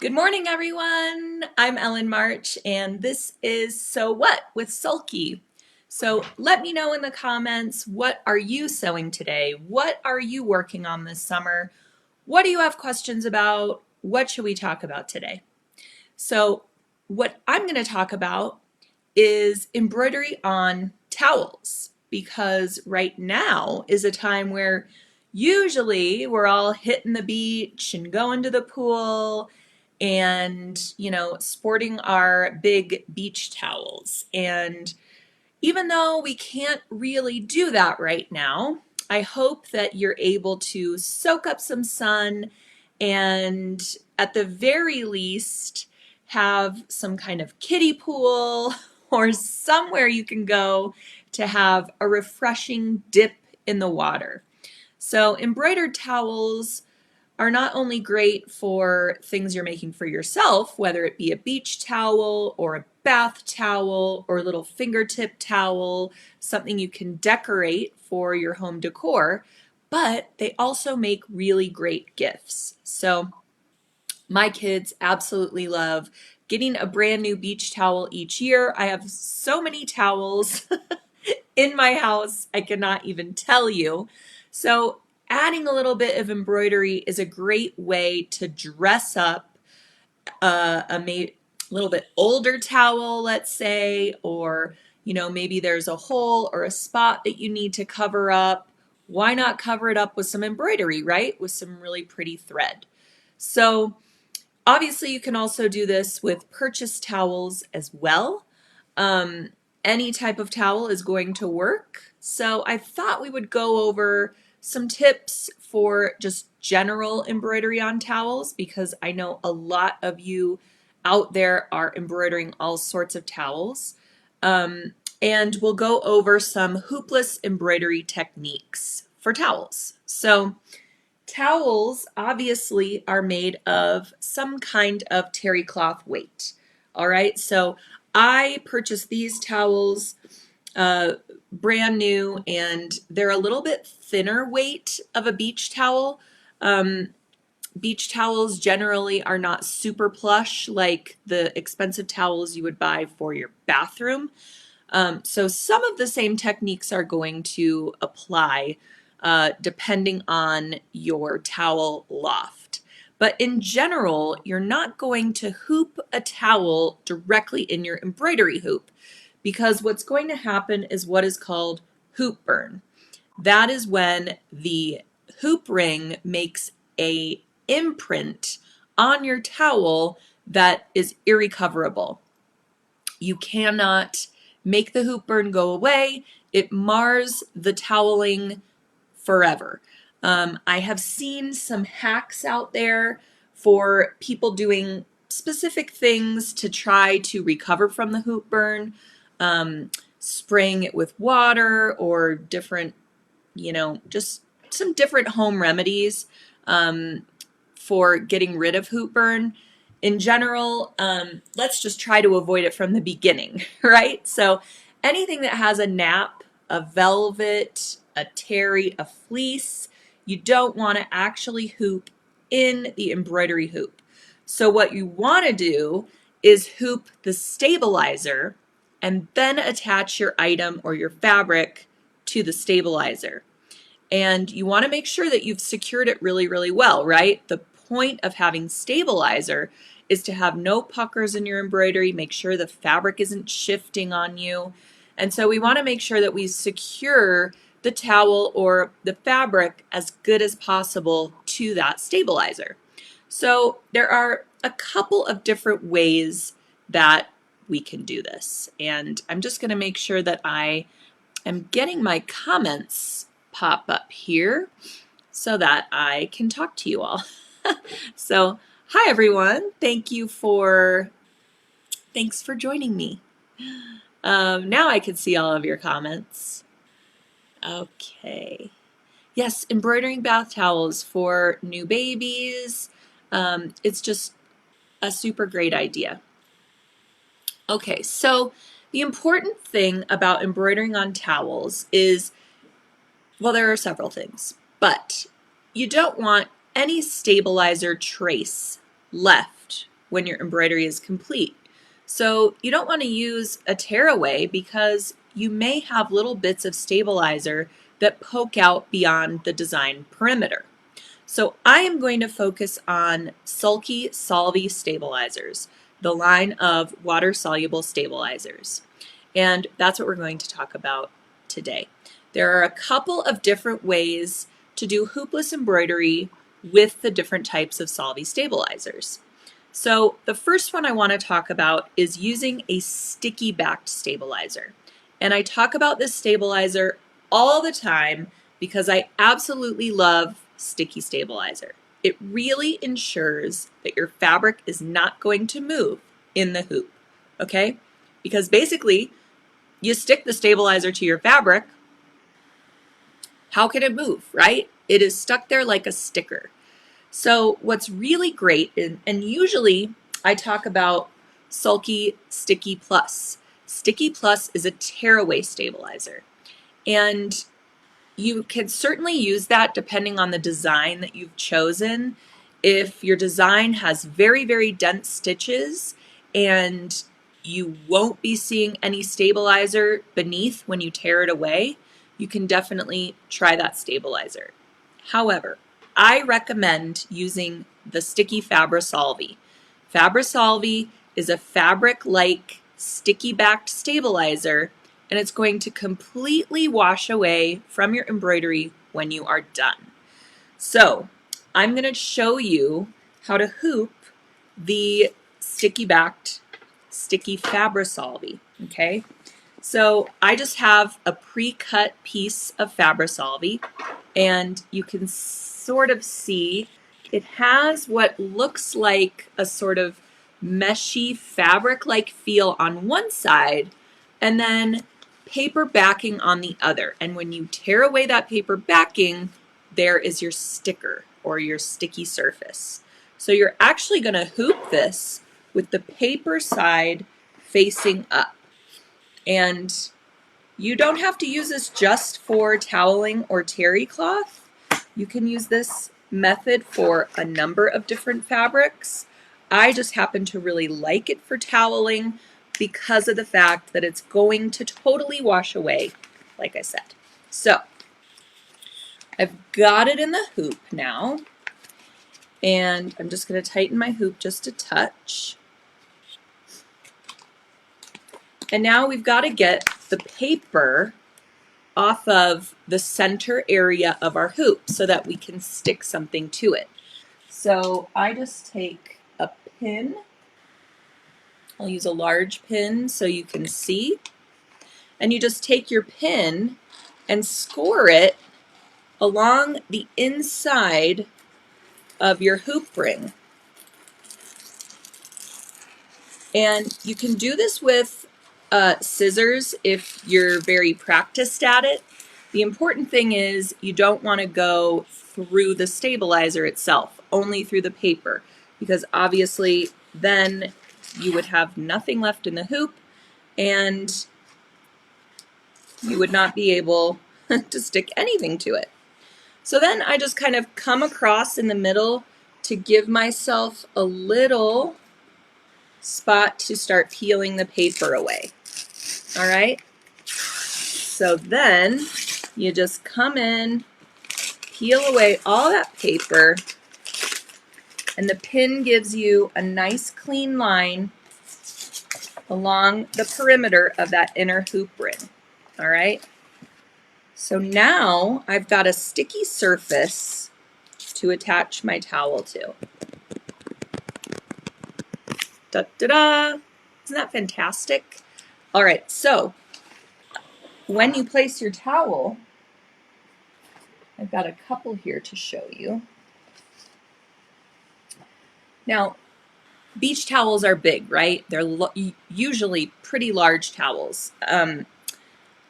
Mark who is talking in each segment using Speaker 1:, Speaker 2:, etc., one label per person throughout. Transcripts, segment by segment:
Speaker 1: Good morning, everyone. I'm Ellen March, and this is So What with Sulky. So let me know in the comments, what are you sewing today? What are you working on this summer? What do you have questions about? What should we talk about today? So what I'm going to talk about is embroidery on towels, because right now is a time where usually we're all hitting the beach and going to the pool and, sporting our big beach towels. And even though we can't really do that right now, I hope that you're able to soak up some sun and at the very least have some kind of kiddie pool or somewhere you can go to have a refreshing dip in the water. So embroidered towels are not only great for things you're making for yourself, whether it be a beach towel or a bath towel or a little fingertip towel, something you can decorate for your home decor, but they also make really great gifts. So my kids absolutely love getting a brand new beach towel each year. I have so many towels in my house, I cannot even tell you. So adding a little bit of embroidery is a great way to dress up a little bit older towel, let's say, or maybe there's a hole or a spot that you need to cover up. Why not cover it up with some embroidery, right? With some really pretty thread. So obviously you can also do this with purchased towels as well. Any type of towel is going to work. So I thought we would go over some tips for just general embroidery on towels, because I know a lot of you out there are embroidering all sorts of towels. And we'll go over some hoopless embroidery techniques for towels. So towels obviously are made of some kind of terry cloth weight. All right, so I purchased these towels brand new, and they're a little bit thinner weight of a beach towel. Beach towels generally are not super plush like the expensive towels you would buy for your bathroom. So some of the same techniques are going to apply depending on your towel loft. But in general, you're not going to hoop a towel directly in your embroidery hoop, because what's going to happen is what is called hoop burn. That is when the hoop ring makes a imprint on your towel that is irrecoverable. You cannot make the hoop burn go away. It mars the toweling forever. I have seen some hacks out there for people doing specific things to try to recover from the hoop burn, spraying it with water or different, just some different home remedies for getting rid of hoop burn. In general, let's just try to avoid it from the beginning, right? So anything that has a nap, a velvet, a terry, a fleece, you don't want to actually hoop in the embroidery hoop. So what you want to do is hoop the stabilizer and then attach your item or your fabric to the stabilizer. And you want to make sure that you've secured it really, really well, right? The point of having stabilizer is to have no puckers in your embroidery, make sure the fabric isn't shifting on you. And so we want to make sure that we secure the towel or the fabric as good as possible to that stabilizer. So there are a couple of different ways that we can do this. And I'm just going to make sure that I am getting my comments pop up here so that I can talk to you all. So, hi everyone. Thanks for joining me. Now I can see all of your comments. Okay. Yes, embroidering bath towels for new babies. It's just a super great idea. Okay, so the important thing about embroidering on towels is, well, there are several things, but you don't want any stabilizer trace left when your embroidery is complete. So you don't want to use a tearaway because you may have little bits of stabilizer that poke out beyond the design perimeter. So I am going to focus on Sulky Solvy stabilizers, the line of water-soluble stabilizers. And that's what we're going to talk about today. There are a couple of different ways to do hoopless embroidery with the different types of Solvy stabilizers. So the first one I want to talk about is using a sticky backed stabilizer. And I talk about this stabilizer all the time because I absolutely love sticky stabilizer. It really ensures that your fabric is not going to move in the hoop, okay? Because basically, you stick the stabilizer to your fabric, how can it move, right? It is stuck there like a sticker. So what's really great, and usually I talk about Sulky Sticky Plus. Sticky Plus is a tearaway stabilizer. And you can certainly use that depending on the design that you've chosen. If your design has very, very dense stitches and you won't be seeing any stabilizer beneath when you tear it away, you can definitely try that stabilizer. However, I recommend using the Sticky Fabri-Solvy. Fabri-Solvy is a fabric-like sticky-backed stabilizer, and it's going to completely wash away from your embroidery when you are done. So I'm going to show you how to hoop the sticky-backed Sticky Fabri-Solvy, okay? So I just have a pre-cut piece of Fabri-Solvy, and you can sort of see it has what looks like a sort of meshy fabric-like feel on one side, and then paper backing on the other. And when you tear away that paper backing, there is your sticker or your sticky surface. So you're actually going to hoop this with the paper side facing up. And you don't have to use this just for toweling or terry cloth. You can use this method for a number of different fabrics. I just happen to really like it for toweling because of the fact that it's going to totally wash away, like I said. So I've got it in the hoop now, and I'm just going to tighten my hoop just a touch. And now we've got to get the paper off of the center area of our hoop so that we can stick something to it. So I just take a pin. I'll use a large pin so you can see. And you just take your pin and score it along the inside of your hoop ring. And you can do this with scissors if you're very practiced at it. The important thing is you don't want to go through the stabilizer itself, only through the paper, because obviously then you would have nothing left in the hoop and you would not be able to stick anything to it. So then I just kind of come across in the middle to give myself a little spot to start peeling the paper away. All right? So then you just come in, peel away all that paper, and the pin gives you a nice clean line along the perimeter of that inner hoop ring. All right? So now I've got a sticky surface to attach my towel to. Da-da-da! Isn't that fantastic? All right, so when you place your towel, I've got a couple here to show you. Now, beach towels are big, right? They're usually pretty large towels.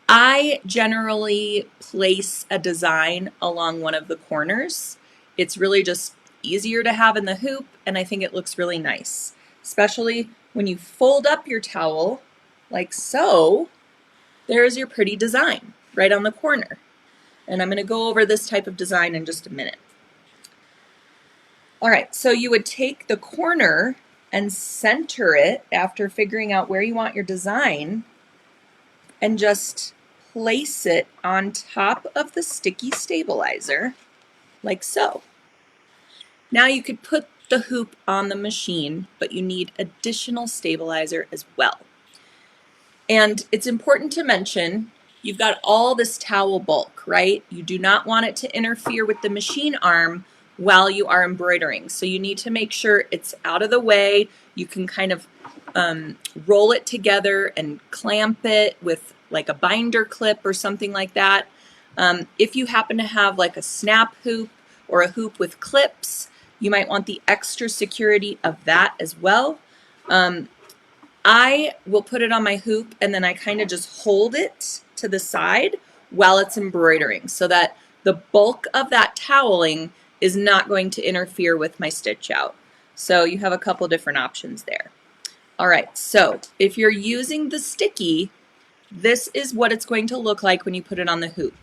Speaker 1: I generally place a design along one of the corners. It's really just easier to have in the hoop, and I think it looks really nice, especially when you fold up your towel like so. There's your pretty design right on the corner. And I'm going to go over this type of design in just a minute. All right, so you would take the corner and center it after figuring out where you want your design, and just place it on top of the sticky stabilizer, like so. Now you could put the hoop on the machine, but you need additional stabilizer as well. And it's important to mention, you've got all this towel bulk, right? You do not want it to interfere with the machine arm while you are embroidering. So you need to make sure it's out of the way. You can kind of roll it together and clamp it with like a binder clip or something like that. If you happen to have like a snap hoop or a hoop with clips, you might want the extra security of that as well. I will put it on my hoop and then I kind of just hold it to the side while it's embroidering so that the bulk of that toweling is not going to interfere with my stitch out. So you have a couple different options there. All right, so if you're using the sticky, this is what it's going to look like when you put it on the hoop.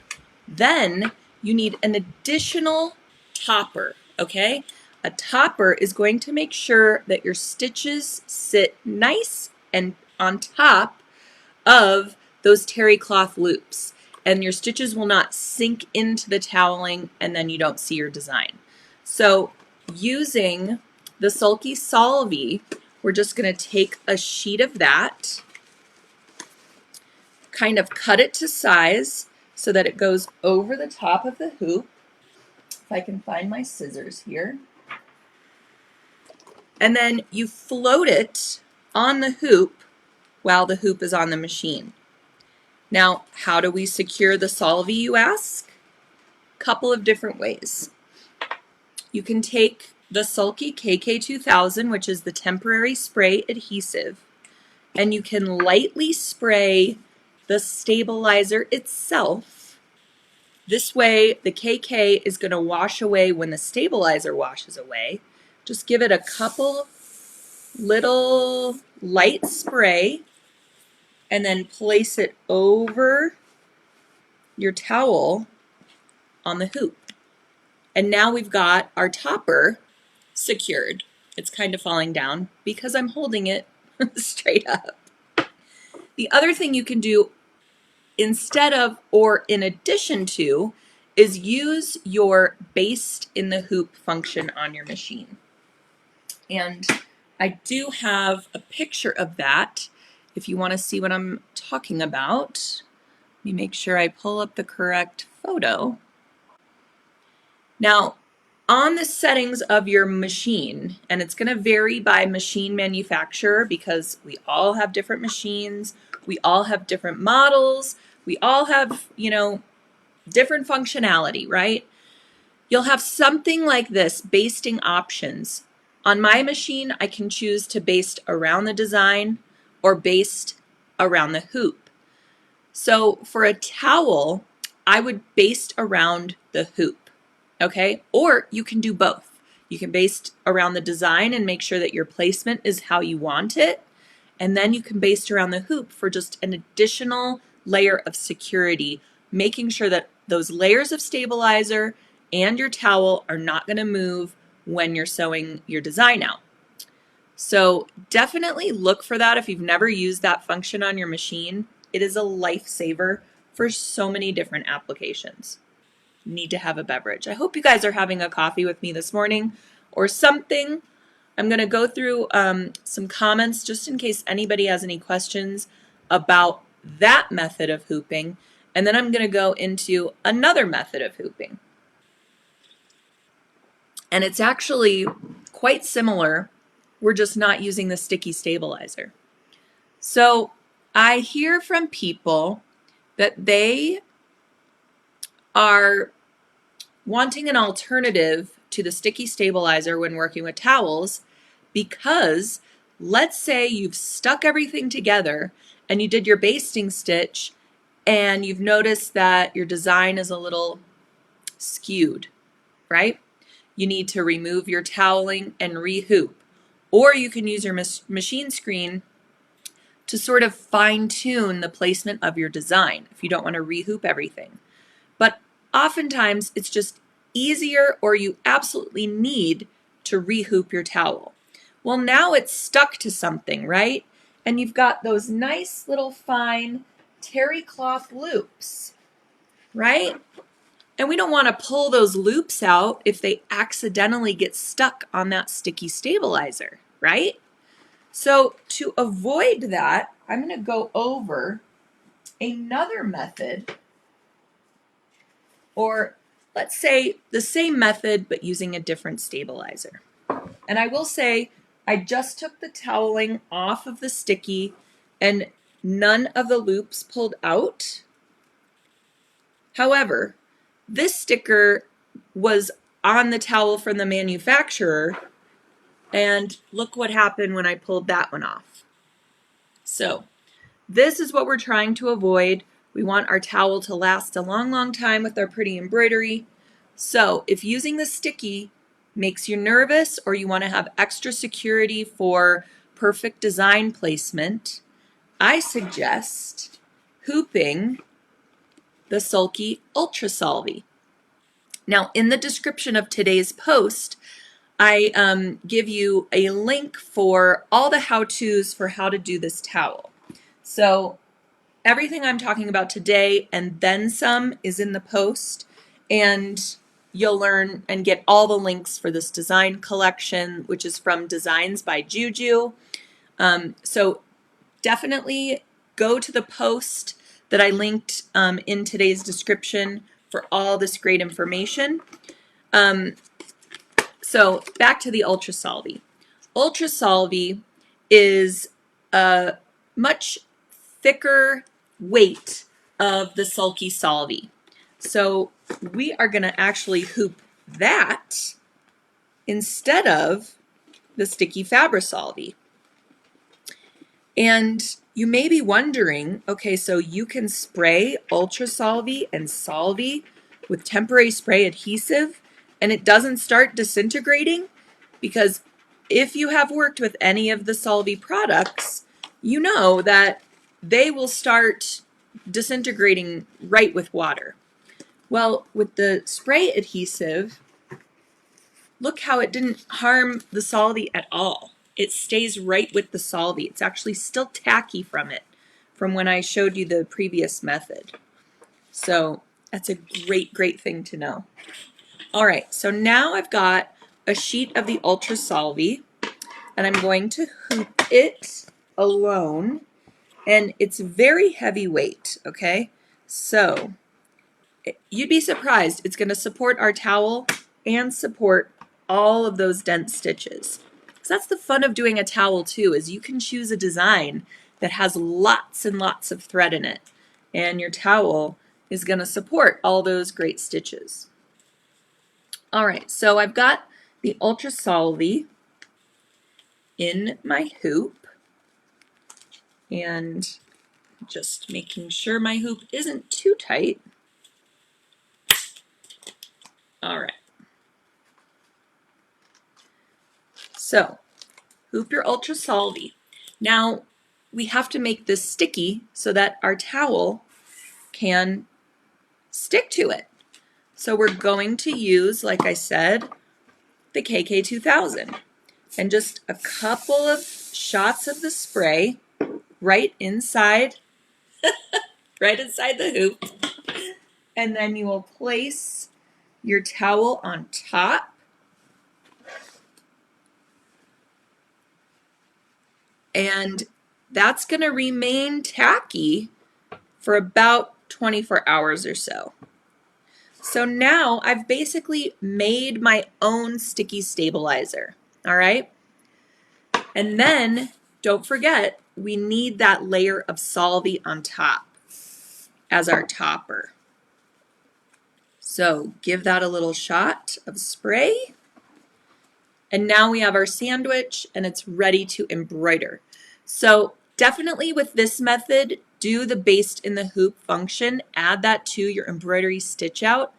Speaker 1: Then you need an additional topper, okay? A topper is going to make sure that your stitches sit nice and on top of those terry cloth loops, and your stitches will not sink into the toweling and then you don't see your design. So using the Sulky Solvy, we're just going to take a sheet of that, kind of cut it to size so that it goes over the top of the hoop. If I can find my scissors here. And then you float it on the hoop while the hoop is on the machine. Now, how do we secure the Solvy, you ask? Couple of different ways. You can take the Sulky KK2000, which is the temporary spray adhesive, and you can lightly spray the stabilizer itself. This way, the KK is going to wash away when the stabilizer washes away. Just give it a couple little light spray and then place it over your towel on the hoop. And now we've got our topper secured. It's kind of falling down because I'm holding it straight up. The other thing you can do instead of or in addition to is use your baste in the hoop function on your machine. And I do have a picture of that if you want to see what I'm talking about. Let me make sure I pull up the correct photo. Now, on the settings of your machine, and it's going to vary by machine manufacturer because we all have different machines, we all have different models, we all have, different functionality, right? You'll have something like this, basting options. On my machine, I can choose to baste around the design or baste around the hoop. So for a towel, I would baste around the hoop, okay? Or you can do both. You can baste around the design and make sure that your placement is how you want it, and then you can baste around the hoop for just an additional layer of security, making sure that those layers of stabilizer and your towel are not going to move when you're sewing your design out. So definitely look for that if you've never used that function on your machine. It is a lifesaver for so many different applications. You need to have a beverage. I hope you guys are having a coffee with me this morning or something. I'm going to go through some comments just in case anybody has any questions about that method of hooping, and then I'm going to go into another method of hooping. And it's actually quite similar. We're just not using the sticky stabilizer. So I hear from people that they are wanting an alternative to the sticky stabilizer when working with towels because let's say you've stuck everything together and you did your basting stitch and you've noticed that your design is a little skewed, right? You need to remove your toweling and re-hoop. Or you can use your machine screen to sort of fine-tune the placement of your design if you don't want to re-hoop everything. But oftentimes it's just easier, or you absolutely need to re-hoop your towel. Well, now it's stuck to something, right? And you've got those nice little fine terry cloth loops, right? And we don't want to pull those loops out if they accidentally get stuck on that sticky stabilizer, right? So to avoid that, I'm going to go over another method, or let's say the same method but using a different stabilizer. And I will say I just took the toweling off of the sticky and none of the loops pulled out. However, this sticker was on the towel from the manufacturer, and look what happened when I pulled that one off. So this is what we're trying to avoid. We want our towel to last a long, long time with our pretty embroidery. So if using the sticky makes you nervous or you want to have extra security for perfect design placement, I suggest hooping the Sulky Ultra Solvy. Now, in the description of today's post, I give you a link for all the how-tos for how to do this towel. So everything I'm talking about today and then some is in the post, and you'll learn and get all the links for this design collection, which is from Designs by Juju. So definitely go to the post that I linked in today's description for all this great information. So back to the Ultra Solvy. Ultra Solvy is a much thicker weight of the Sulky Solvy. So we are going to actually hoop that instead of the sticky Fabri-Solvy. And you may be wondering, okay, so you can spray Ultra Solvy and Solvy with temporary spray adhesive and it doesn't start disintegrating? Because if you have worked with any of the Solvy products, you know that they will start disintegrating right with water. Well, with the spray adhesive, look how it didn't harm the Solvy at all. It stays right with the Solvy. It's actually still tacky from it, from when I showed you the previous method. So that's a great, great thing to know. All right, so now I've got a sheet of the Ultra Solvy, and I'm going to hoop it alone, and it's very heavyweight, okay? So you'd be surprised. It's going to support our towel and support all of those dense stitches. So that's the fun of doing a towel too, is you can choose a design that has lots and lots of thread in it, and your towel is going to support all those great stitches. All right, so I've got the Ultra Solvy in my hoop, and just making sure my hoop isn't too tight. All right. So, hoop your Ultra Solvy. Now, we have to make this sticky so that our towel can stick to it. So we're going to use, like I said, the KK2000. And just a couple of shots of the spray right inside, right inside the hoop. And then you will place your towel on top. And that's going to remain tacky for about 24 hours or so. So now I've basically made my own sticky stabilizer, all right? And then don't forget, we need that layer of Solvy on top as our topper. So give that a little shot of spray. And now we have our sandwich and it's ready to embroider. So definitely with this method, do the baste in the hoop function, add that to your embroidery stitch out.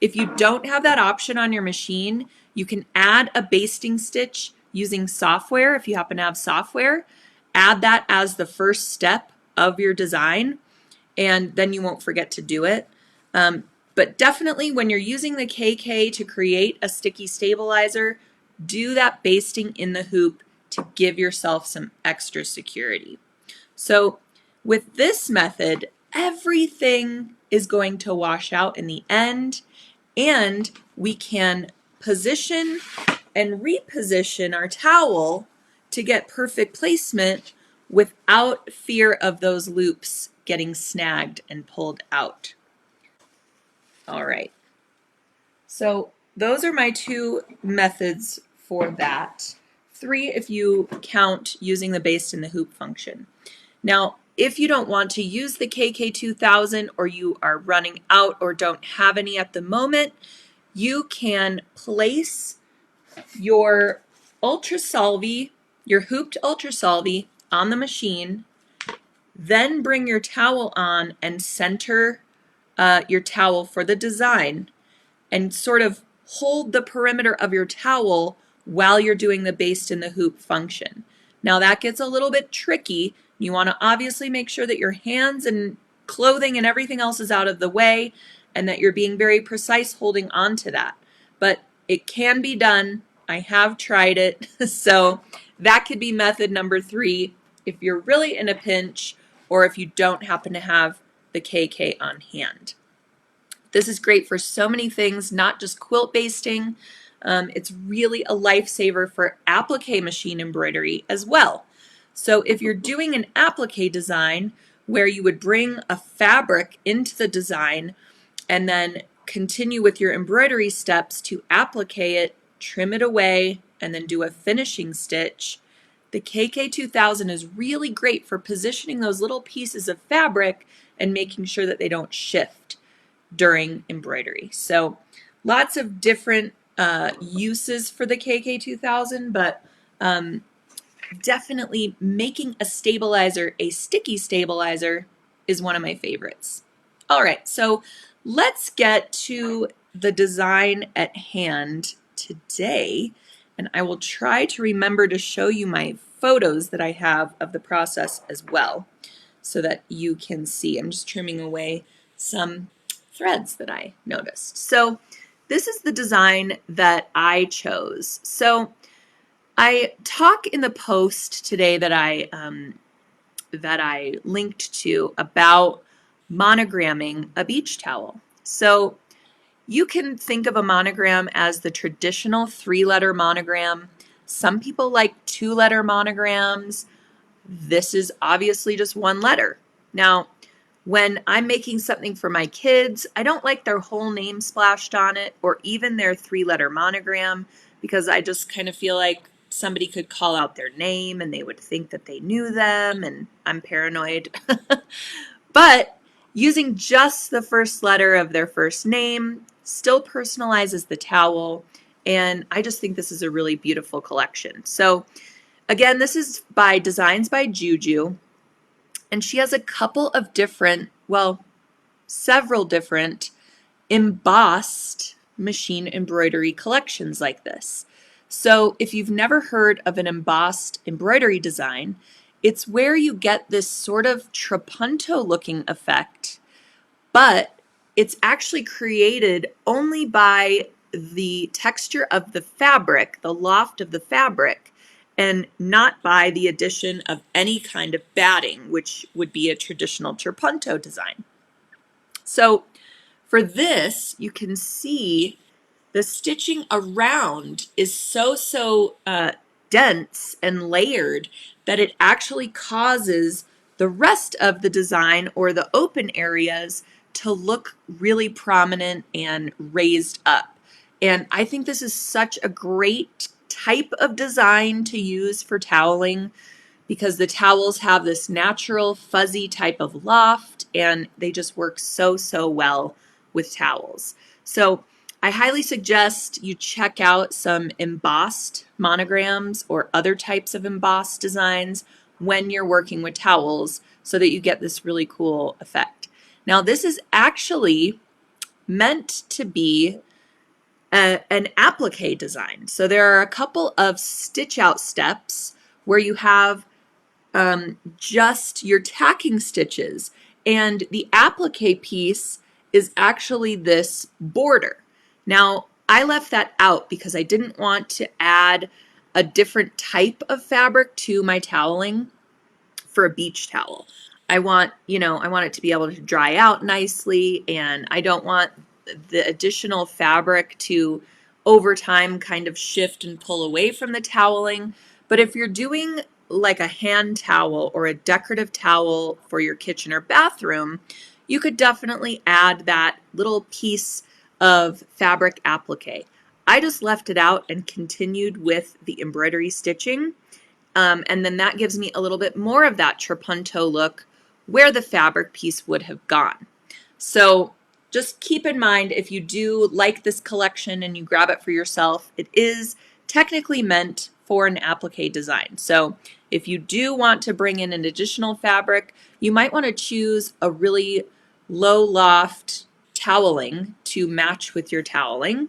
Speaker 1: If you don't have that option on your machine, you can add a basting stitch using software. If you happen to have software, add that as the first step of your design, and then you won't forget to do it. But definitely when you're using the KK to create a sticky stabilizer, do that basting in the hoop to give yourself some extra security. So with this method, everything is going to wash out in the end, and we can position and reposition our towel to get perfect placement without fear of those loops getting snagged and pulled out. All right, so those are my two methods for that. 3 if you count using the baste and the hoop function. Now, if you don't want to use the KK2000 or you are running out or don't have any at the moment, you can place your Ultra Solvy, your hooped Ultra Solvy on the machine, then bring your towel on and center your towel for the design and sort of hold the perimeter of your towel while you're doing the baste and the hoop function. Now that gets a little bit tricky. You want to obviously make sure that your hands and clothing and everything else is out of the way and that you're being very precise holding on to that. But it can be done. I have tried it. So that could be method number 3 if you're really in a pinch or if you don't happen to have the KK on hand. This is great for so many things, not just quilt basting. It's really a lifesaver for applique machine embroidery as well. So if you're doing an applique design where you would bring a fabric into the design and then continue with your embroidery steps to applique it, trim it away, and then do a finishing stitch, the KK2000 is really great for positioning those little pieces of fabric and making sure that they don't shift during embroidery. So lots of different uses for the KK2000, but definitely making a stabilizer, a sticky stabilizer, is one of my favorites. All right, so let's get to the design at hand today, and I will try to remember to show you my photos that I have of the process as well so that you can see. I'm just trimming away some threads that I noticed. So this is the design that I chose. So I talk in the post today that I linked to about monogramming a beach towel. So you can think of a monogram as the traditional 3-letter monogram. Some people like 2-letter monograms. This is obviously just 1 letter. Now, when I'm making something for my kids, I don't like their whole name splashed on it or even their 3-letter monogram because I just kind of feel like somebody could call out their name and they would think that they knew them, and I'm paranoid. But using just the first letter of their first name still personalizes the towel, and I just think this is a really beautiful collection. So again, this is by Designs by Juju. And she has a couple of different, well, several different embossed machine embroidery collections like this. So if you've never heard of an embossed embroidery design, it's where you get this sort of trapunto looking effect, but it's actually created only by the texture of the fabric, the loft of the fabric, and not by the addition of any kind of batting, which would be a traditional trapunto design. So for this, you can see the stitching around is so dense and layered that it actually causes the rest of the design or the open areas to look really prominent and raised up. And I think this is such a great type of design to use for toweling because the towels have this natural fuzzy type of loft and they just work so well with towels. So I highly suggest you check out some embossed monograms or other types of embossed designs when you're working with towels so that you get this really cool effect. Now this is actually meant to be an applique design. So there are a couple of stitch out steps where you have just your tacking stitches, and the applique piece is actually this border. Now I left that out because I didn't want to add a different type of fabric to my toweling for a beach towel. I want it to be able to dry out nicely, and I don't want the additional fabric to over time kind of shift and pull away from the toweling. But if you're doing like a hand towel or a decorative towel for your kitchen or bathroom, you could definitely add that little piece of fabric applique. I just left it out and continued with the embroidery stitching. And then that gives me a little bit more of that trapunto look where the fabric piece would have gone. So just keep in mind, if you do like this collection and you grab it for yourself, it is technically meant for an applique design. So if you do want to bring in an additional fabric, you might want to choose a really low loft toweling to match with your toweling.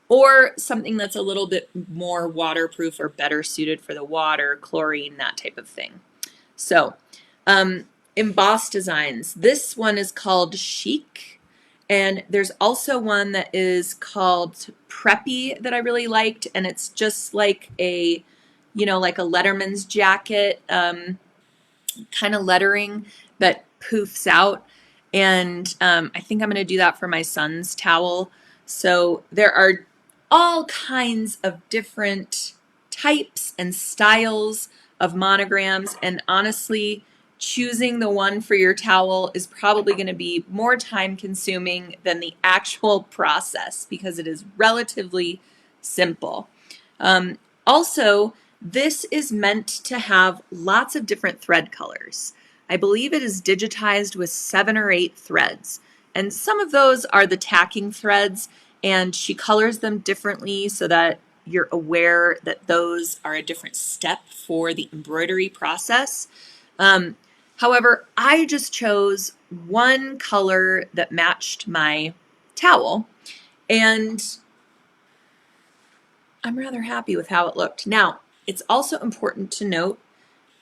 Speaker 1: Or something that's a little bit more waterproof or better suited for the water, chlorine, that type of thing. So, embossed designs. This one is called Chic, and there's also one that is called Preppy that I really liked, and it's just like a, like a letterman's jacket kind of lettering that poofs out. And I think I'm going to do that for my son's towel. So there are all kinds of different types and styles of monograms. And honestly, choosing the one for your towel is probably going to be more time consuming than the actual process because it is relatively simple. Also, this is meant to have lots of different thread colors. I believe it is digitized with 7 or 8 threads, and some of those are the tacking threads, and she colors them differently so that you're aware that those are a different step for the embroidery process. However, I just chose one color that matched my towel, and I'm rather happy with how it looked. Now, it's also important to note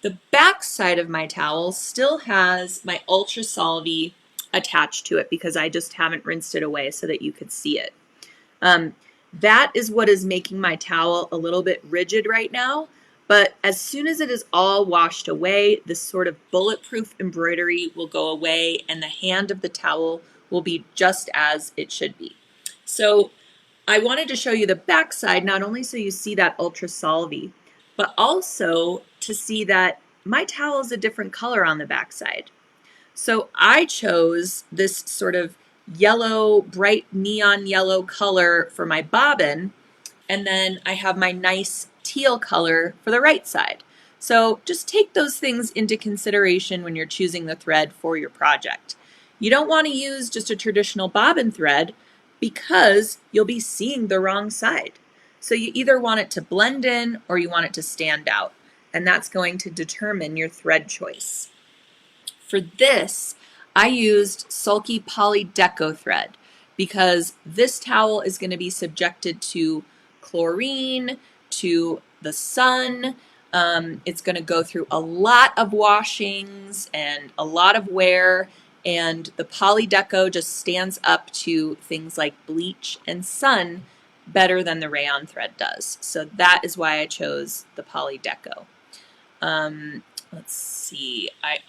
Speaker 1: the back side of my towel still has my Ultra Solvy attached to it because I just haven't rinsed it away so that you could see it. That is what is making my towel a little bit rigid right now, but as soon as it is all washed away, this sort of bulletproof embroidery will go away and the hand of the towel will be just as it should be. So I wanted to show you the back side, not only so you see that Ultra Solvy, but also to see that my towel is a different color on the back side. So I chose this sort of yellow, bright neon yellow color for my bobbin, and then I have my nice teal color for the right side. So just take those things into consideration when you're choosing the thread for your project. You don't want to use just a traditional bobbin thread because you'll be seeing the wrong side. So you either want it to blend in or you want it to stand out, and that's going to determine your thread choice. For this, I used Sulky Poly Deco thread because this towel is going to be subjected to chlorine, to the sun. It's going to go through a lot of washings and a lot of wear, and the Poly Deco just stands up to things like bleach and sun better than the rayon thread does. So that is why I chose the Poly Deco. Let's see. I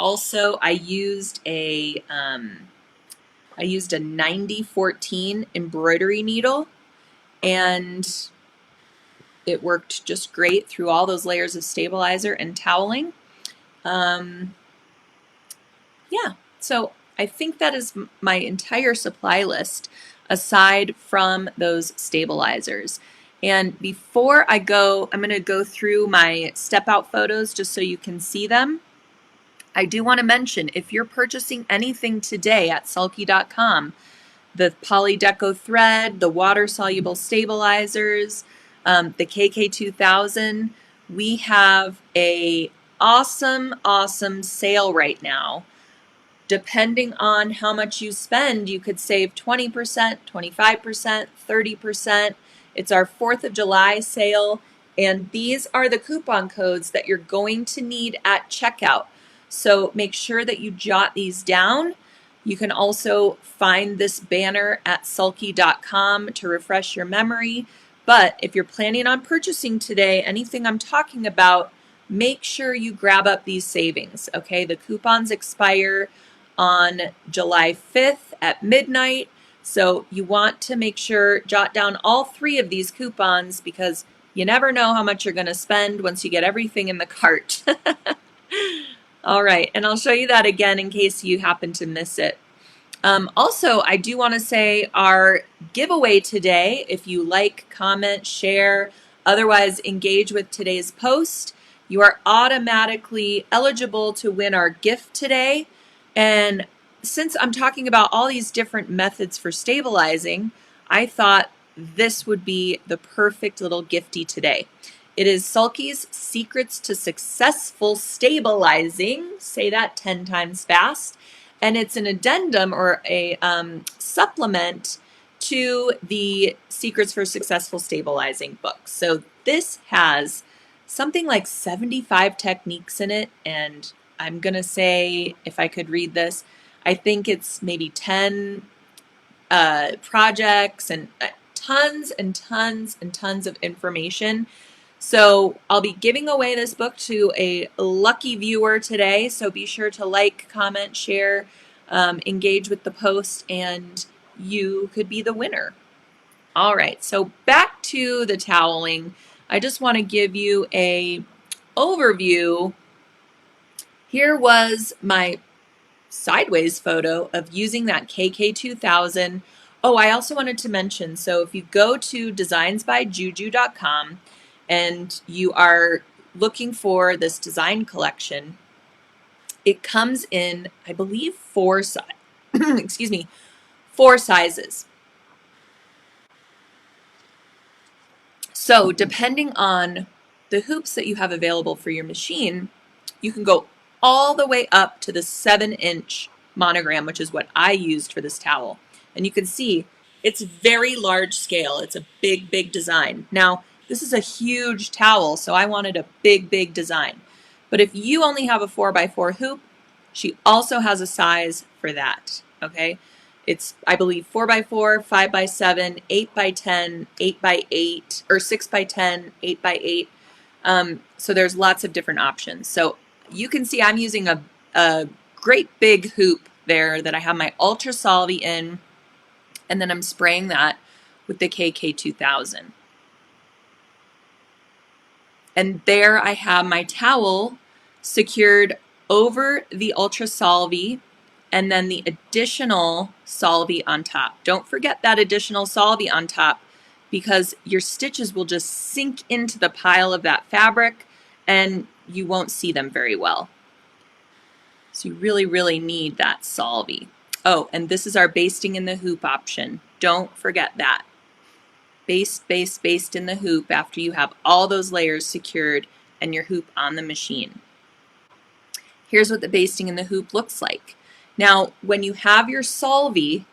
Speaker 1: used a 9014 embroidery needle, and it worked just great through all those layers of stabilizer and toweling. Yeah, so I think that is my entire supply list aside from those stabilizers. And before I go, I'm going to go through my step out photos just so you can see them. I do want to mention, if you're purchasing anything today at sulky.com, the Poly Deco thread, the water soluble stabilizers, the KK2000, we have a awesome sale right now. Depending on how much you spend, you could save 20%, 25%, 30%. It's our 4th of July sale, and these are the coupon codes that you're going to need at checkout. So make sure that you jot these down. You can also find this banner at sulky.com to refresh your memory, But if you're planning on purchasing today, anything I'm talking about, make sure you grab up these savings, okay? The coupons expire on July 5th at midnight. So you want to make sure, jot down all 3 of these coupons because you never know how much you're going to spend once you get everything in the cart. All right, and I'll show you that again in case you happen to miss it. Also, I do want to say our giveaway today, if you like, comment, share, otherwise engage with today's post, you are automatically eligible to win our gift today. And since I'm talking about all these different methods for stabilizing, I thought this would be the perfect little gifty today. It is Sulky's Secrets to Successful Stabilizing. Say that 10 times fast. And it's an addendum or a supplement to the Secrets for Successful Stabilizing book. So this has something like 75 techniques in it. And I'm going to say, if I could read this, I think it's maybe 10 projects and tons and tons and tons of information. So I'll be giving away this book to a lucky viewer today. So be sure to like, comment, share, engage with the post, and you could be the winner. All right, so back to the toweling. I just want to give you a overview. Here was my sideways photo of using that KK2000. Oh, I also wanted to mention, so if you go to designsbyjuju.com and you are looking for this design collection, it comes in, I believe, 4 excuse me, 4 sizes. So depending on the hoops that you have available for your machine, you can go all the way up to the 7-inch monogram, which is what I used for this towel. And you can see it's very large scale. It's a big, big design. Now, this is a huge towel, so I wanted a big, big design. But if you only have a 4x4 hoop, she also has a size for that, okay? It's, I believe, 4x4, 5x7, 8x10, 8x8, or 6x10, 8x8. So there's lots of different options. So you can see I'm using a great big hoop there that I have my Ultra Solvy in, and then I'm spraying that with the KK2000. And there I have my towel secured over the Ultra Solvy and then the additional solvy on top. Don't forget that additional solvy on top because your stitches will just sink into the pile of that fabric and you won't see them very well. So you really, really need that solvy. Oh, and this is our basting in the hoop option. Don't forget that. Baste, baste, baste in the hoop after you have all those layers secured and your hoop on the machine. Here's what the basting in the hoop looks like. Now, when you have your solvy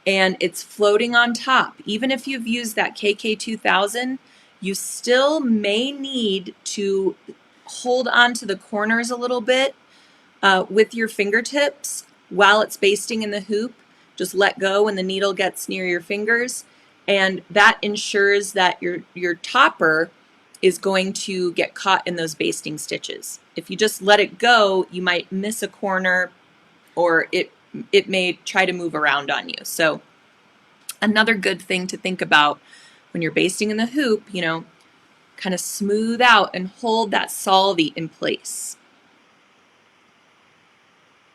Speaker 1: and it's floating on top, even if you've used that KK2000, you still may need to hold on to the corners a little bit with your fingertips while it's basting in the hoop. Just let go when the needle gets near your fingers, and that ensures that your topper is going to get caught in those basting stitches. If you just let it go, you might miss a corner or it may try to move around on you. So another good thing to think about when you're basting in the hoop, you know, kind of smooth out and hold that solvy in place.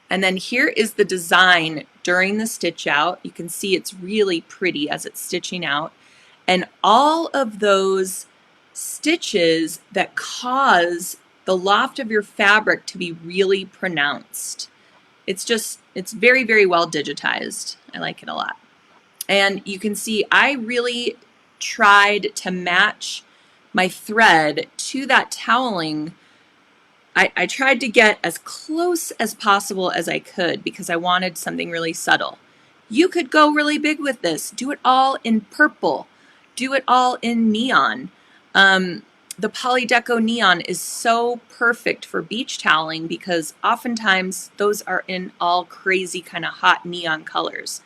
Speaker 1: And then here is the design during the stitch out. You can see it's really pretty as it's stitching out. And all of those stitches that cause the loft of your fabric to be really pronounced. It's very, very well digitized. I like it a lot. And you can see I really tried to match my thread to that toweling. I tried to get as close as possible as I could because I wanted something really subtle. You could go really big with this. Do it all in purple. Do it all in neon. The Polydeco Neon is so perfect for beach toweling because oftentimes those are in all crazy kind of hot neon colors.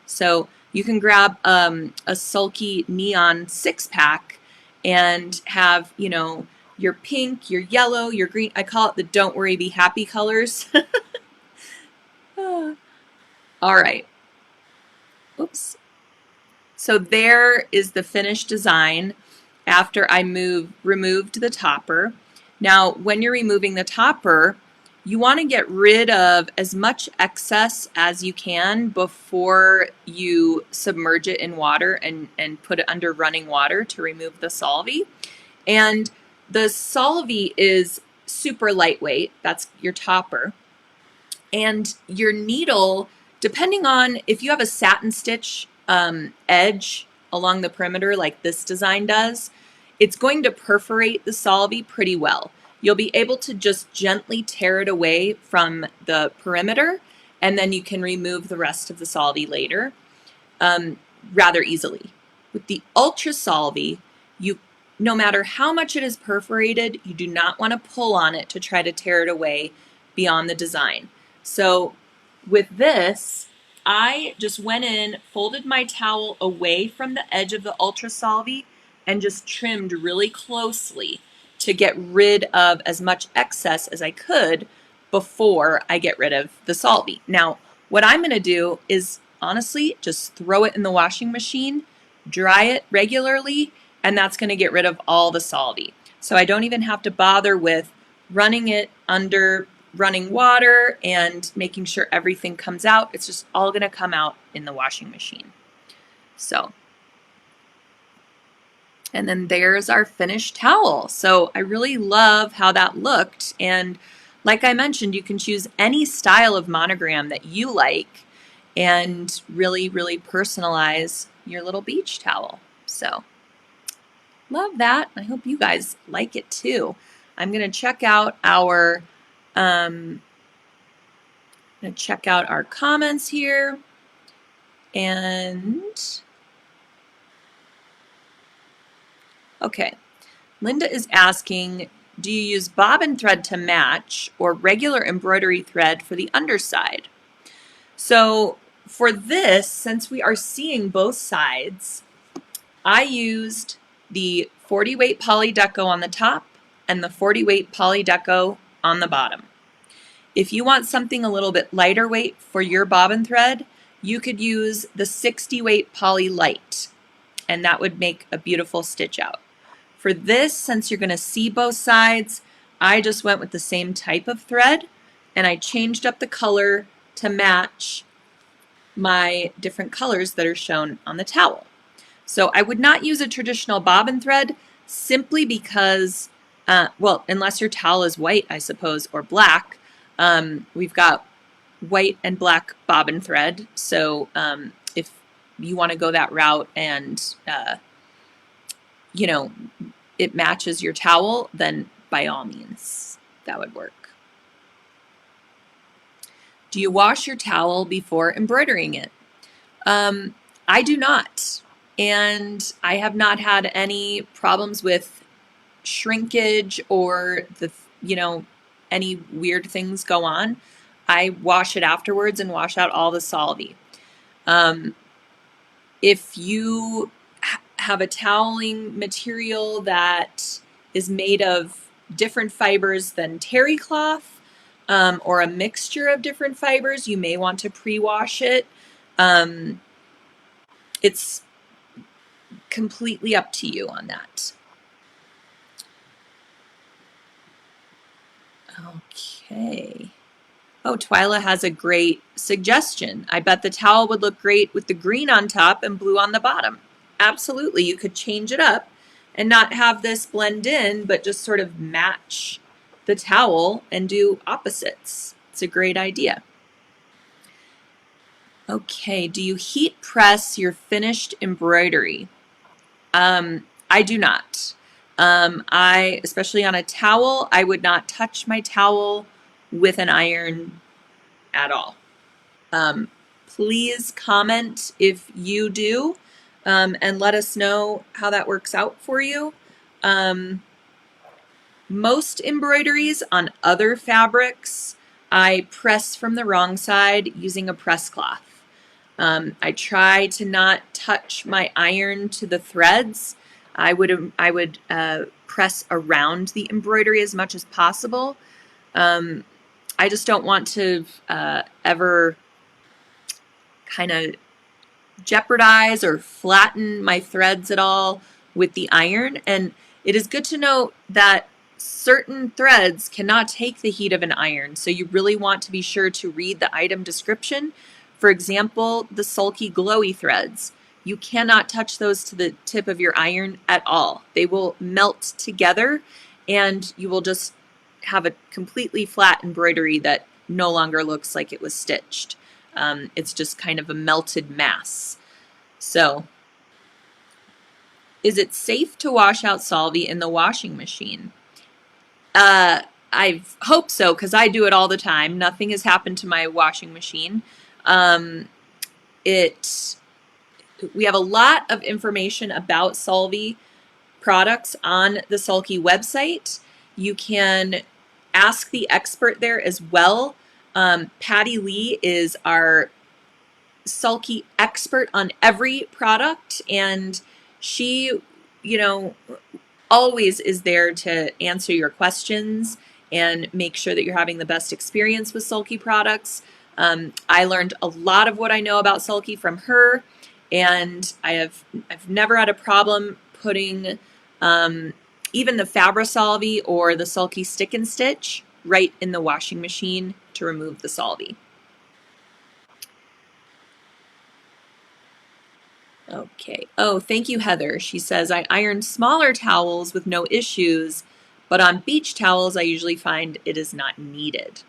Speaker 1: So You can grab a sulky neon 6-pack and have, you know, your pink, your yellow, your green. I call it the don't worry, be happy colors. All right. Oops. So there is the finished design after I removed the topper. Now, when you're removing the topper, you want to get rid of as much excess as you can before you submerge it in water and put it under running water to remove the solvay. And the solvay is super lightweight. That's your topper. And your needle, depending on if you have a satin stitch edge along the perimeter like this design does, it's going to perforate the solvay pretty well. You'll be able to just gently tear it away from the perimeter, and then you can remove the rest of the solvay later rather easily. With the ultra solvay, no matter how much it is perforated, you do not want to pull on it to try to tear it away beyond the design. So with this, I just went in, folded my towel away from the edge of the ultra solvay, and just trimmed really closely to get rid of as much excess as I could before I get rid of the solvay. Now, what I'm going to do is honestly just throw it in the washing machine, dry it regularly, and that's going to get rid of all the solvay. So I don't even have to bother with running it under running water and making sure everything comes out. It's just all going to come out in the washing machine. So, and then there's our finished towel. So I really love how that looked. And like I mentioned, you can choose any style of monogram that you like and really, really personalize your little beach towel. So love that. I hope you guys like it too. I'm going to check out our comments here. And okay, Linda is asking, do you use bobbin thread to match or regular embroidery thread for the underside? So for this, since we are seeing both sides, I used the 40 weight poly deco on the top and the 40 weight poly deco on the bottom. If you want something a little bit lighter weight for your bobbin thread, you could use the 60 weight poly light, and that would make a beautiful stitch out. For this, since you're going to see both sides, I just went with the same type of thread, and I changed up the color to match my different colors that are shown on the towel. So I would not use a traditional bobbin thread simply because, well, unless your towel is white, I suppose, or black. We've got white and black bobbin thread. So if you want to go that route and, you know, it matches your towel, then by all means, that would work. Do you wash your towel before embroidering it? I do not. And I have not had any problems with shrinkage or any weird things go on. I wash it afterwards and wash out all the solvay. If you have a toweling material that is made of different fibers than terry cloth, or a mixture of different fibers, you may want to pre-wash it. It's completely up to you on that. Okay. Oh, Twyla has a great suggestion. I bet the towel would look great with the green on top and blue on the bottom. Absolutely. You could change it up and not have this blend in, but just sort of match the towel and do opposites. It's a great idea. Okay. Do you heat press your finished embroidery? I do not. Especially on a towel, I would not touch my towel with an iron at all. Please comment if you do, and let us know how that works out for you. Most embroideries on other fabrics, I press from the wrong side using a press cloth. I try to not touch my iron to the threads. I would press around the embroidery as much as possible. I just don't want to ever kind of jeopardize or flatten my threads at all with the iron. And it is good to note that certain threads cannot take the heat of an iron, so you really want to be sure to read the item description. For example, the sulky glowy threads. You cannot touch those to the tip of your iron at all. They will melt together and you will just have a completely flat embroidery that no longer looks like it was stitched. It's just kind of a melted mass. So, is it safe to wash out Solvay in the washing machine? I hope so, because I do it all the time. Nothing has happened to my washing machine. We have a lot of information about Solvay products on the Sulky website. You can ask the expert there as well. Patty Lee is our Sulky expert on every product, and she, always is there to answer your questions and make sure that you're having the best experience with Sulky products. I learned a lot of what I know about Sulky from her, and I've never had a problem putting even the Fabri-Solvay or the Sulky Stick and Stitch right in the washing machine to remove the Solvay. Okay. Oh, thank you, Heather. She says, I iron smaller towels with no issues, but on beach towels, I usually find it is not needed.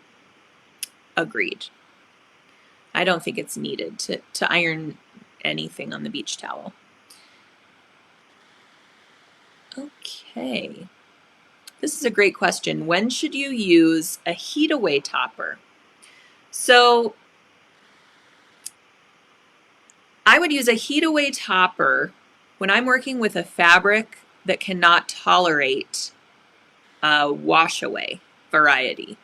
Speaker 1: Agreed. I don't think it's needed to iron anything on the beach towel. Okay. This is a great question. When should you use a heat away topper? So I would use a heat away topper when I'm working with a fabric that cannot tolerate a wash away variety.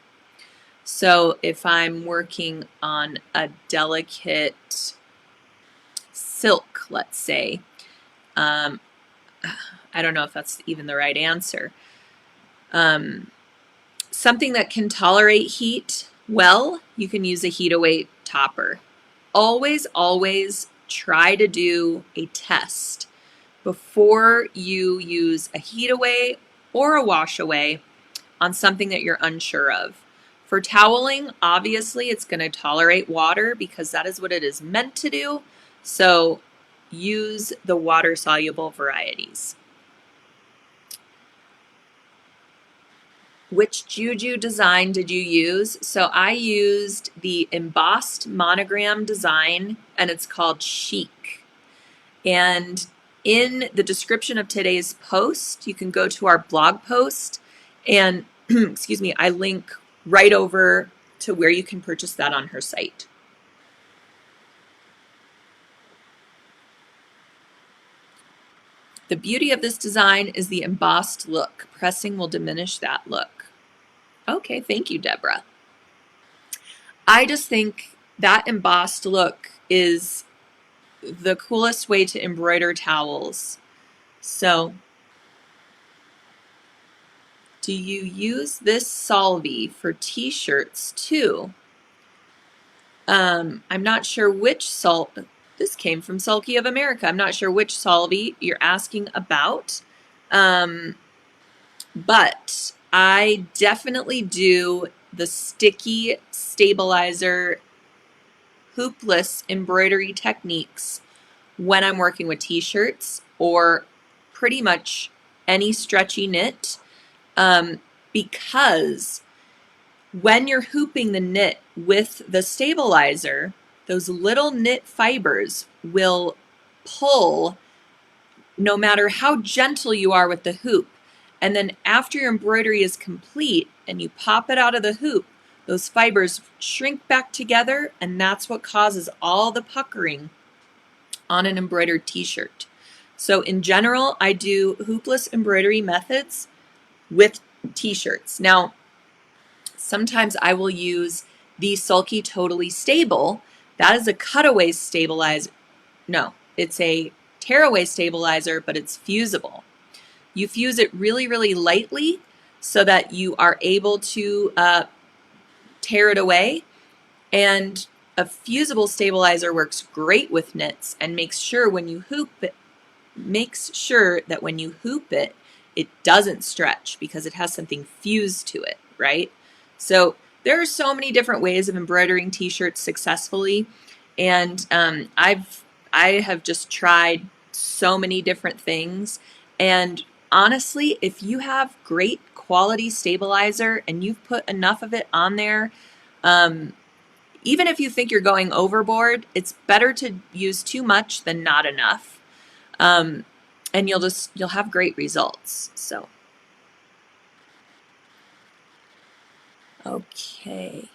Speaker 1: So if I'm working on a delicate silk, let's say, I don't know if that's even the right answer. Something that can tolerate heat well, you can use a heat away topper. Always, always try to do a test before you use a heat away or a wash away on something that you're unsure of. For toweling, obviously it's going to tolerate water because that is what it is meant to do. So use the water soluble varieties. Which Juju design did you use? So I used the embossed monogram design, and it's called Chic. And in the description of today's post, you can go to our blog post and, excuse me, I link right over to where you can purchase that on her site. The beauty of this design is the embossed look. Pressing will diminish that look. Okay, thank you, Deborah. I just think that embossed look is the coolest way to embroider towels. So, do you use this Solvay for t-shirts too? I'm not sure which this came from Sulky of America. I'm not sure which Solvay you're asking about, but I definitely do the sticky stabilizer hoopless embroidery techniques when I'm working with t-shirts or pretty much any stretchy knit, because when you're hooping the knit with the stabilizer, those little knit fibers will pull no matter how gentle you are with the hoop. And then after your embroidery is complete and you pop it out of the hoop, those fibers shrink back together, and that's what causes all the puckering on an embroidered t-shirt. So in general, I do hoopless embroidery methods with t-shirts. Now, sometimes I will use the Sulky Totally Stable That is a cutaway stabilizer. No, it's a tearaway stabilizer, but it's fusible. You fuse it really, really lightly so that you are able to tear it away. And a fusible stabilizer works great with knits and makes sure when you hoop it, it doesn't stretch because it has something fused to it, right? So there are so many different ways of embroidering t-shirts successfully, and I have just tried so many different things. And honestly, if you have great quality stabilizer and you've put enough of it on there, even if you think you're going overboard, it's better to use too much than not enough. And you'll have great results. So, okay.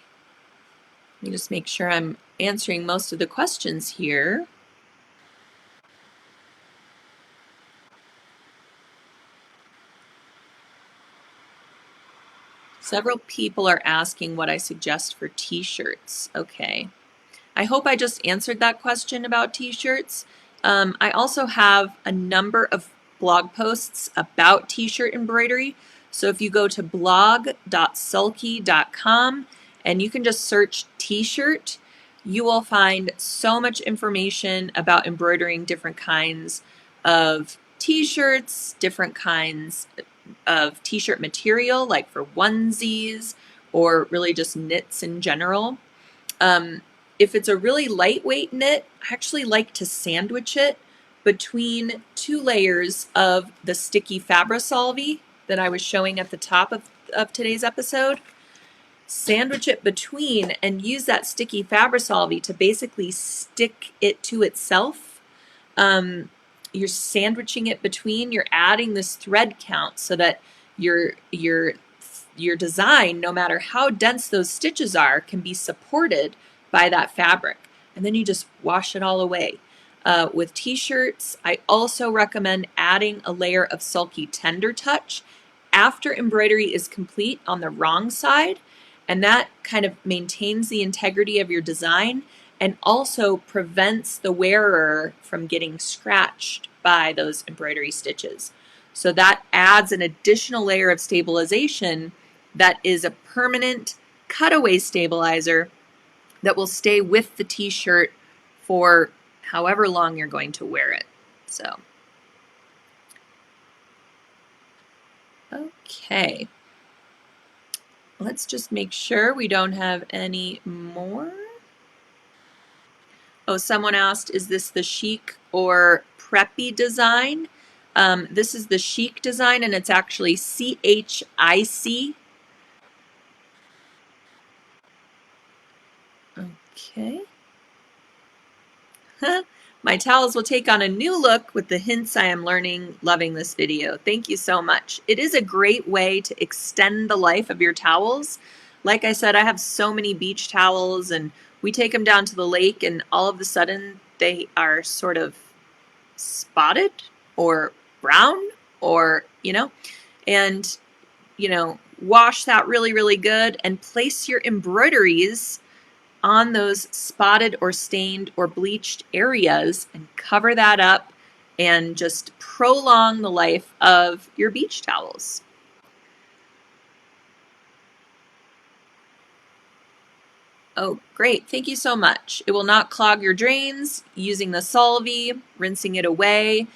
Speaker 1: Let me just make sure I'm answering most of the questions here. Several people are asking what I suggest for t-shirts. Okay. I hope I just answered that question about t-shirts. I also have a number of blog posts about t-shirt embroidery. So if you go to blog.sulky.com and you can just search t-shirt, you will find so much information about embroidering different kinds of t-shirts, different kinds of t-shirt material, like for onesies or really just knits in general. If it's a really lightweight knit, I actually like to sandwich it between two layers of the sticky Fabri-Solvi that I was showing at the top of today's episode. Sandwich it between and use that sticky Fabri-Solvi to basically stick it to itself. You're sandwiching it between, you're adding this thread count so that your design, no matter how dense those stitches are, can be supported by that fabric. And then you just wash it all away. With t-shirts, I also recommend adding a layer of Sulky Tender Touch after embroidery is complete on the wrong side, and that kind of maintains the integrity of your design and also prevents the wearer from getting scratched by those embroidery stitches. So that adds an additional layer of stabilization that is a permanent cutaway stabilizer that will stay with the t-shirt for however long you're going to wear it. So, okay. Let's just make sure we don't have any more. Oh, someone asked, is this the chic or preppy design? This is the chic design, and it's actually CHIC. Okay. My towels will take on a new look with the hints I am learning. Loving this video. Thank you so much. It is a great way to extend the life of your towels. Like I said, I have so many beach towels, and we take them down to the lake, and all of a sudden they are sort of spotted or brown or, and, wash that really, really good and place your embroideries on those spotted or stained or bleached areas and cover that up and just prolong the life of your beach towels. Oh, great. Thank you so much. It will not clog your drains using the Solvi, rinsing it away.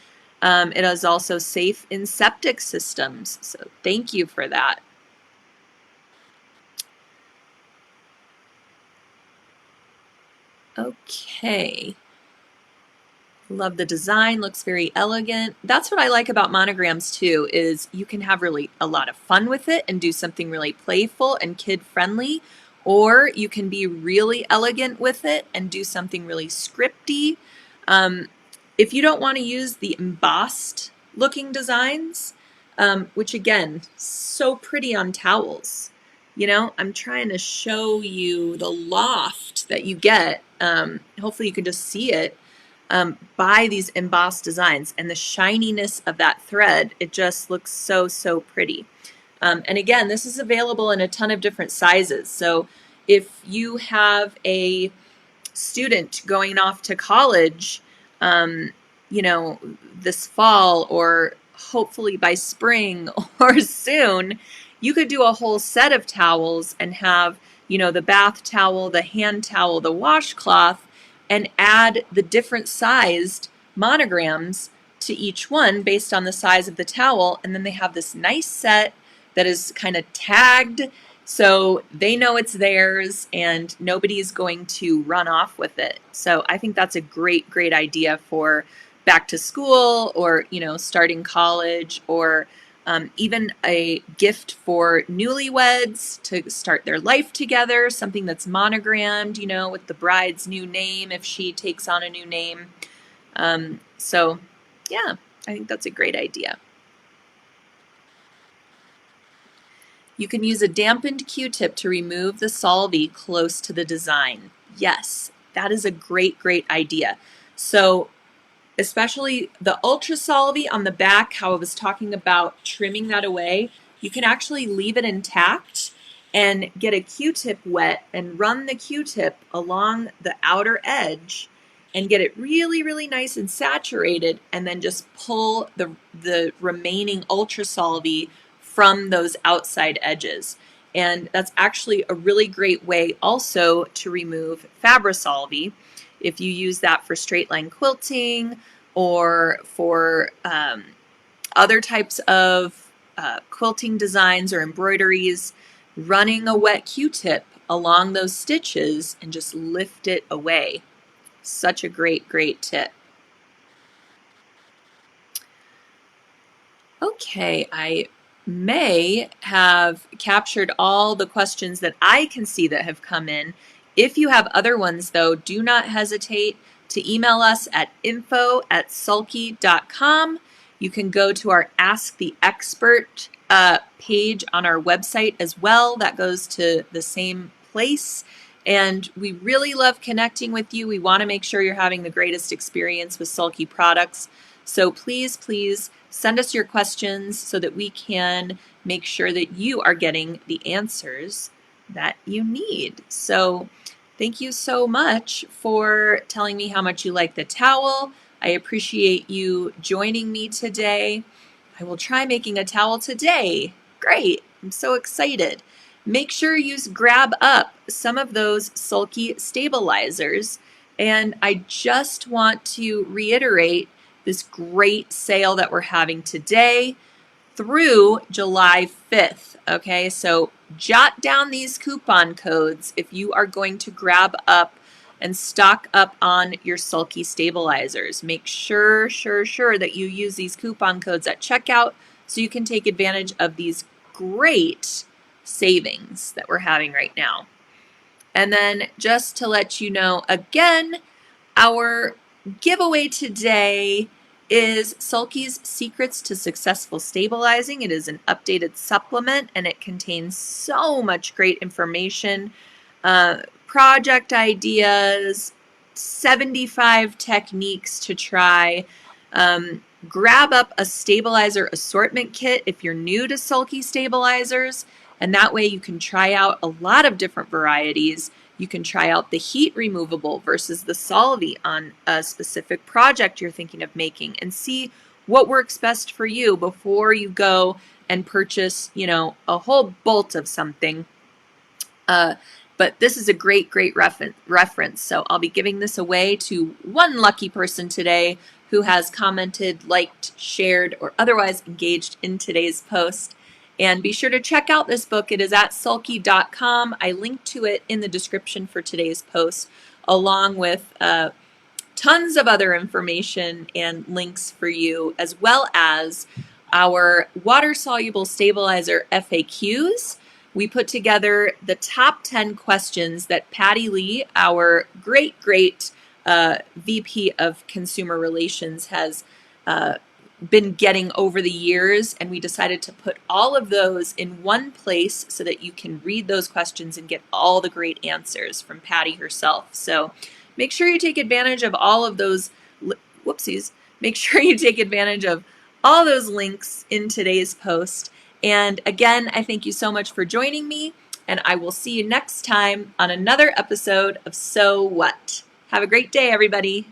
Speaker 1: It is also safe in septic systems. So thank you for that. Okay. Love the design, looks very elegant. That's what I like about monograms too, is you can have really a lot of fun with it and do something really playful and kid-friendly, or you can be really elegant with it and do something really scripty. If you don't want to use the embossed looking designs, which again, so pretty on towels. I'm trying to show you the loft that you get. Hopefully you can just see it. By these embossed designs and the shininess of that thread, it just looks so, so pretty. And again, this is available in a ton of different sizes. So if you have a student going off to college, um, this fall, or hopefully by spring or soon, you could do a whole set of towels and have, the bath towel, the hand towel, the washcloth, and add the different sized monograms to each one based on the size of the towel. And then they have this nice set that is kind of tagged so they know it's theirs and nobody's going to run off with it. So I think that's a great, great idea for back to school, or, starting college, or even a gift for newlyweds to start their life together, something that's monogrammed, with the bride's new name if she takes on a new name. So yeah, I think that's a great idea. You can use a dampened Q-tip to remove the solvay close to the design. Yes, that is a great, great idea. So especially the ultra solvay on the back, how I was talking about trimming that away, you can actually leave it intact and get a Q-tip wet and run the Q-tip along the outer edge and get it really, really nice and saturated, and then just pull the remaining ultra solvay from those outside edges. And that's actually a really great way also to remove Fabri-Solvay if you use that for straight line quilting or for other types of quilting designs or embroideries. Running a wet Q-tip along those stitches and just lift it away. Such a great, great tip. Okay, I may have captured all the questions that I can see that have come in. If you have other ones, though, do not hesitate to email us at info@sulky.com. You can go to our Ask the Expert page on our website as well. That goes to the same place. And we really love connecting with you. We want to make sure you're having the greatest experience with Sulky products. So please, please send us your questions so that we can make sure that you are getting the answers that you need. So thank you so much for telling me how much you like the towel. I appreciate you joining me today. I will try making a towel today. Great. I'm so excited. Make sure you grab up some of those Sulky stabilizers. And I just want to reiterate this great sale that we're having today through July 5th. Okay, so jot down these coupon codes if you are going to grab up and stock up on your Sulky stabilizers. Make sure that you use these coupon codes at checkout so you can take advantage of these great savings that we're having right now. And then just to let you know again, our giveaway today is Sulky's Secrets to Successful Stabilizing. It is an updated supplement and it contains so much great information, project ideas, 75 techniques to try. Grab up a stabilizer assortment kit if you're new to Sulky stabilizers, and that way you can try out a lot of different varieties. You can try out the heat removable versus the solvay on a specific project you're thinking of making and see what works best for you before you go and purchase, a whole bolt of something. But this is a great, great reference. So I'll be giving this away to one lucky person today who has commented, liked, shared, or otherwise engaged in today's post. And be sure to check out this book. It is at sulky.com. I linked to it in the description for today's post, along with tons of other information and links for you, as well as our water-soluble stabilizer FAQs. We put together the top 10 questions that Patty Lee, our great, great VP of Consumer Relations, has been getting over the years, and we decided to put all of those in one place so that you can read those questions and get all the great answers from Patty herself. So make sure you take advantage of all of those, make sure you take advantage of all those links in today's post. And again, I thank you so much for joining me. And I will see you next time on another episode of So What. Have a great day, everybody.